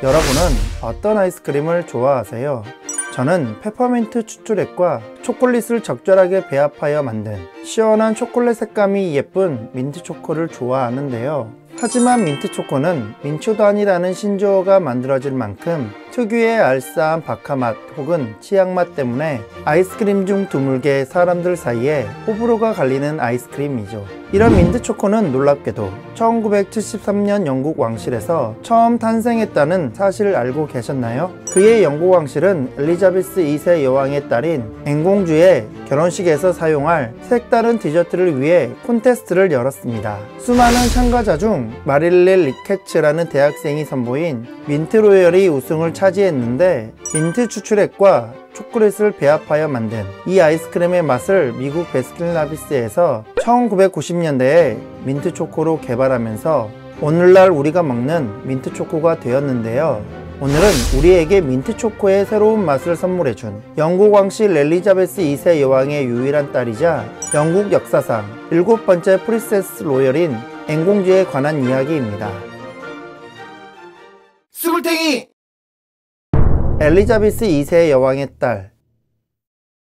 여러분은 어떤 아이스크림을 좋아하세요? 저는 페퍼민트 추출액과 초콜릿을 적절하게 배합하여 만든 시원한 초콜릿 색감이 예쁜 민트초코를 좋아하는데요. 하지만 민트초코는 민초단이라는 신조어가 만들어질 만큼 특유의 알싸한 바카맛 혹은 치약맛 때문에 아이스크림 중 드물게 사람들 사이에 호불호가 갈리는 아이스크림이죠. 이런 민트초코는 놀랍게도 1973년 영국 왕실에서 처음 탄생했다는 사실을 알고 계셨나요? 그의 영국 왕실은 엘리자베스 2세 여왕의 딸인 앵공주의 결혼식에서 사용할 색다른 디저트를 위해 콘테스트를 열었습니다. 수많은 참가자 중 마릴렌 리케츠라는 대학생이 선보인 민트로열이 우승을 차지했는데, 민트 추출액과 초콜릿을 배합하여 만든 이 아이스크림의 맛을 미국 베스킨라빈스에서 1990년대에 민트초코로 개발하면서 오늘날 우리가 먹는 민트초코가 되었는데요. 오늘은 우리에게 민트초코의 새로운 맛을 선물해준 영국 왕실 엘리자베스 2세 여왕의 유일한 딸이자 영국 역사상 7번째 프린세스 로열인 앵공주에 관한 이야기입니다. 수굴탱이! 엘리자베스 2세 여왕의 딸.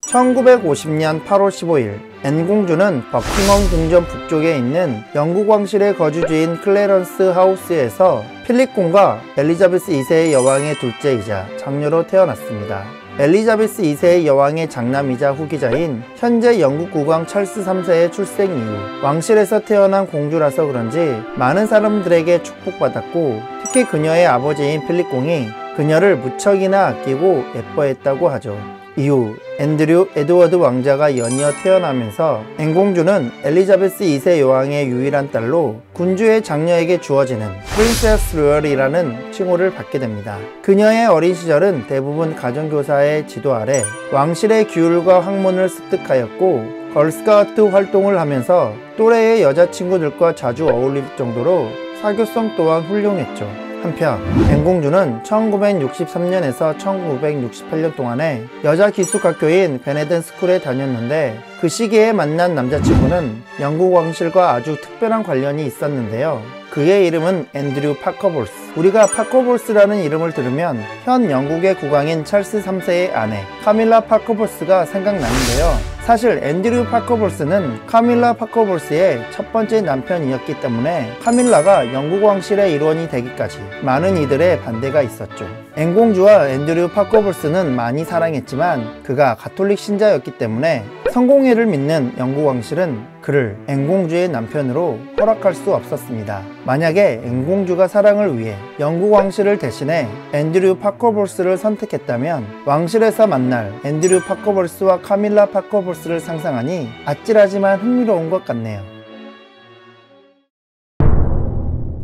1950년 8월 15일 앵공주는 버킹엄 궁전 북쪽에 있는 영국 왕실의 거주지인 클래런스 하우스에서 필립 공과 엘리자베스 2세의 여왕의 둘째이자 장녀로 태어났습니다. 엘리자베스 2세의 여왕의 장남이자 후기자인 현재 영국 국왕 찰스 3세의 출생 이후 왕실에서 태어난 공주라서 그런지 많은 사람들에게 축복받았고, 특히 그녀의 아버지인 필립 공이 그녀를 무척이나 아끼고 예뻐했다고 하죠. 이후 앤드류 에드워드 왕자가 연이어 태어나면서 앵공주는 엘리자베스 2세 여왕의 유일한 딸로 군주의 장녀에게 주어지는 프린세스 로열이라는 칭호를 받게 됩니다. 그녀의 어린 시절은 대부분 가정교사의 지도 아래 왕실의 규율과 학문을 습득하였고, 걸스카우트 활동을 하면서 또래의 여자친구들과 자주 어울릴 정도로 사교성 또한 훌륭했죠. 한편 앵공주는 1963년에서 1968년 동안에 여자 기숙학교인 베네든 스쿨에 다녔는데, 그 시기에 만난 남자친구는 영국 왕실과 아주 특별한 관련이 있었는데요. 그의 이름은 앤드류 파커볼스. 우리가 파커볼스라는 이름을 들으면 현 영국의 국왕인 찰스 3세의 아내 카밀라 파커볼스가 생각나는데요. 사실 앤드류 파커볼스는 카밀라 파커볼스의 첫 번째 남편이었기 때문에 카밀라가 영국 왕실의 일원이 되기까지 많은 이들의 반대가 있었죠. 앵공주와 앤드류 파커볼스는 많이 사랑했지만 그가 가톨릭 신자였기 때문에 성공회를 믿는 영국 왕실은 그를 앵공주의 남편으로 허락할 수 없었습니다. 만약에 앵공주가 사랑을 위해 영국 왕실을 대신해 앤드류 파커볼스를 선택했다면 왕실에서 만날 앤드류 파커볼스와 카밀라 파커볼스를 상상하니 아찔하지만 흥미로운 것 같네요.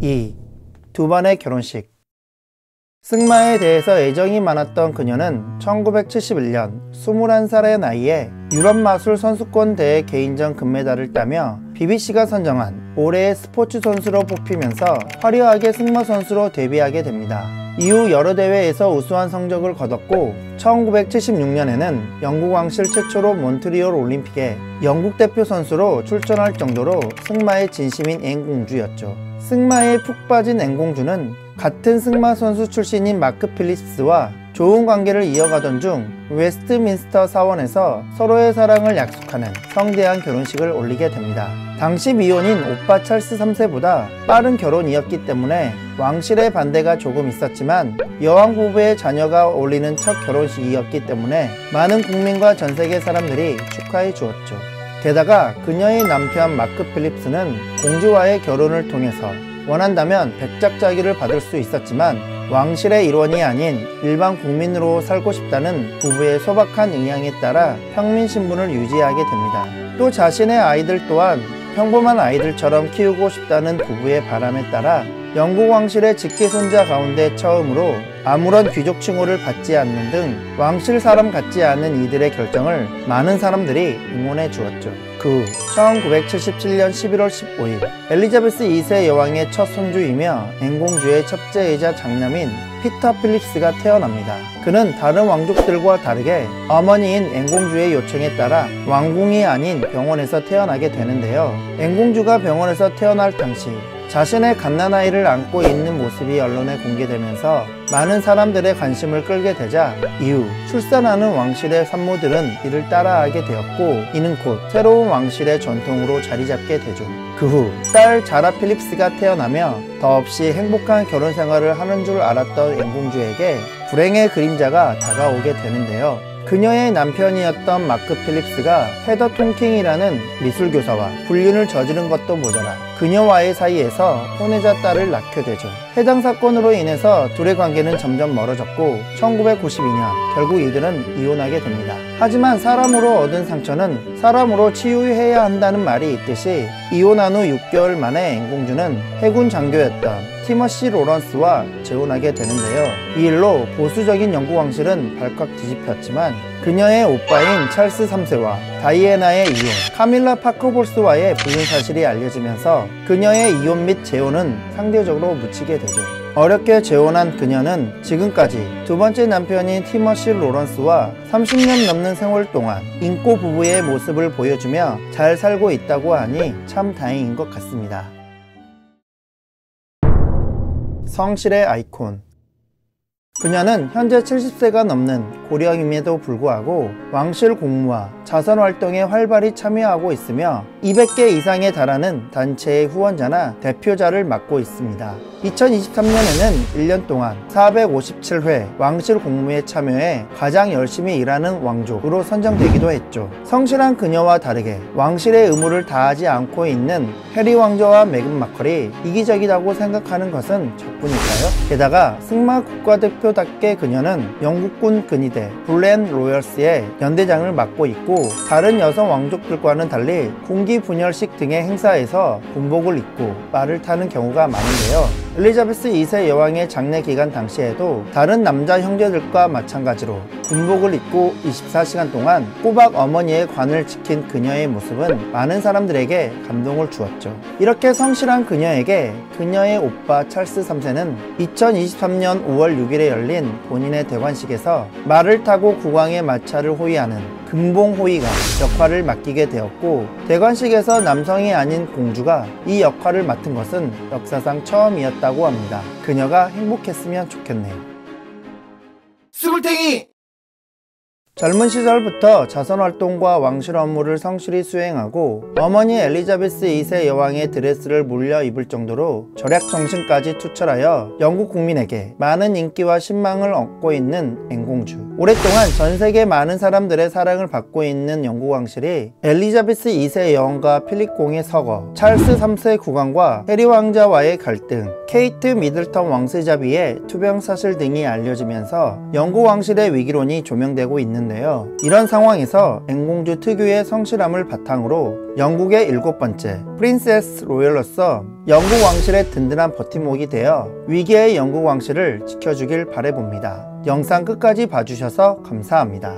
2. 두 번의 결혼식. 승마에 대해서 애정이 많았던 그녀는 1971년 21살의 나이에 유럽 마술 선수권 대회 개인전 금메달을 따며 BBC가 선정한 올해의 스포츠 선수로 뽑히면서 화려하게 승마 선수로 데뷔하게 됩니다. 이후 여러 대회에서 우수한 성적을 거뒀고 1976년에는 영국 왕실 최초로 몬트리올 올림픽에 영국 대표 선수로 출전할 정도로 승마의 진심인 앵공주였죠. 승마에 푹 빠진 앵공주는 같은 승마 선수 출신인 마크 필립스와 좋은 관계를 이어가던 중 웨스트민스터 사원에서 서로의 사랑을 약속하는 성대한 결혼식을 올리게 됩니다. 당시 미혼인 오빠 찰스 3세보다 빠른 결혼이었기 때문에 왕실의 반대가 조금 있었지만 여왕 부부의 자녀가 어울리는 첫 결혼식이었기 때문에 많은 국민과 전 세계 사람들이 축하해 주었죠. 게다가 그녀의 남편 마크 필립스는 공주와의 결혼을 통해서 원한다면 백작자기를 받을 수 있었지만 왕실의 일원이 아닌 일반 국민으로 살고 싶다는 부부의 소박한 의향에 따라 평민 신분을 유지하게 됩니다. 또 자신의 아이들 또한 평범한 아이들처럼 키우고 싶다는 부부의 바람에 따라 영국 왕실의 직계손자 가운데 처음으로 아무런 귀족 칭호를 받지 않는 등 왕실 사람 같지 않은 이들의 결정을 많은 사람들이 응원해 주었죠. 그 후 1977년 11월 15일 엘리자베스 2세 여왕의 첫 손주이며 앵공주의 첫째이자 장남인 피터 필립스가 태어납니다. 그는 다른 왕족들과 다르게 어머니인 앵공주의 요청에 따라 왕궁이 아닌 병원에서 태어나게 되는데요. 앵공주가 병원에서 태어날 당시 자신의 갓난아이를 안고 있는 모습이 언론에 공개되면서 많은 사람들의 관심을 끌게 되자 이후 출산하는 왕실의 산모들은 이를 따라하게 되었고, 이는 곧 새로운 왕실의 전통으로 자리잡게 되죠. 그 후 딸 자라 필립스가 태어나며 더없이 행복한 결혼 생활을 하는 줄 알았던 앵공주에게 불행의 그림자가 다가오게 되는데요. 그녀의 남편이었던 마크 필립스가 헤더 톰킹이라는 미술교사와 불륜을 저지른 것도 모자라 그녀와의 사이에서 혼외자 딸을 낳게 되죠. 해당 사건으로 인해서 둘의 관계는 점점 멀어졌고 1992년 결국 이들은 이혼하게 됩니다. 하지만 사람으로 얻은 상처는 사람으로 치유해야 한다는 말이 있듯이 이혼한 후 6개월 만에 앵공주는 해군 장교였던 티머시 로런스와 재혼하게 되는데요. 이 일로 보수적인 영국 왕실은 발칵 뒤집혔지만 그녀의 오빠인 찰스 3세와 다이애나의 이혼, 카밀라 파커볼스와의 불륜 사실이 알려지면서 그녀의 이혼 및 재혼은 상대적으로 묻히게 되죠. 어렵게 재혼한 그녀는 지금까지 두 번째 남편인 티머시 로런스와 30년 넘는 세월 동안 인꼬 부부의 모습을 보여주며 잘 살고 있다고 하니 참 다행인 것 같습니다. 성실의 아이콘. 그녀는 현재 70세가 넘는 고령임에도 불구하고 왕실 공무와 자선 활동에 활발히 참여하고 있으며 200개 이상에 달하는 단체의 후원자나 대표자를 맡고 있습니다. 2023년에는 1년 동안 457회 왕실 공무에 참여해 가장 열심히 일하는 왕족으로 선정되기도 했죠. 성실한 그녀와 다르게 왕실의 의무를 다하지 않고 있는 해리 왕자와 메건 마클이 이기적이라고 생각하는 것은 저뿐일까요? 게다가 승마 국가대표답게 그녀는 영국군 근위대 블랜 로열스의 연대장을 맡고 있고, 다른 여성 왕족들과는 달리 공기분열식 등의 행사에서 군복을 입고 말을 타는 경우가 많은데요. 엘리자베스 2세 여왕의 장례 기간 당시에도 다른 남자 형제들과 마찬가지로 군복을 입고 24시간 동안 꼬박 어머니의 관을 지킨 그녀의 모습은 많은 사람들에게 감동을 주었죠. 이렇게 성실한 그녀에게 그녀의 오빠 찰스 3세는 2023년 5월 6일에 열린 본인의 대관식에서 말을 타고 국왕의 마차를 호위하는 금봉호위관 역할을 맡기게 되었고, 대관식에서 남성이 아닌 공주가 이 역할을 맡은 것은 역사상 처음이었다고 합니다. 그녀가 행복했으면 좋겠네요. 스물탱이! 젊은 시절부터 자선활동과 왕실 업무를 성실히 수행하고 어머니 엘리자베스 2세 여왕의 드레스를 물려 입을 정도로 절약정신까지 투철하여 영국 국민에게 많은 인기와 신망을 얻고 있는 앵공주. 오랫동안 전세계 많은 사람들의 사랑을 받고 있는 영국 왕실이 엘리자베스 2세 여왕과 필립 공의 서거, 찰스 3세 국왕과 해리 왕자와의 갈등, 케이트 미들턴 왕세자비의 투병 사실 등이 알려지면서 영국 왕실의 위기론이 조명되고 있는데요. 이런 상황에서 앵공주 특유의 성실함을 바탕으로 영국의 7번째 프린세스 로열로서 영국 왕실의 든든한 버팀목이 되어 위기의 영국 왕실을 지켜주길 바라봅니다. 영상 끝까지 봐주셔서 감사합니다.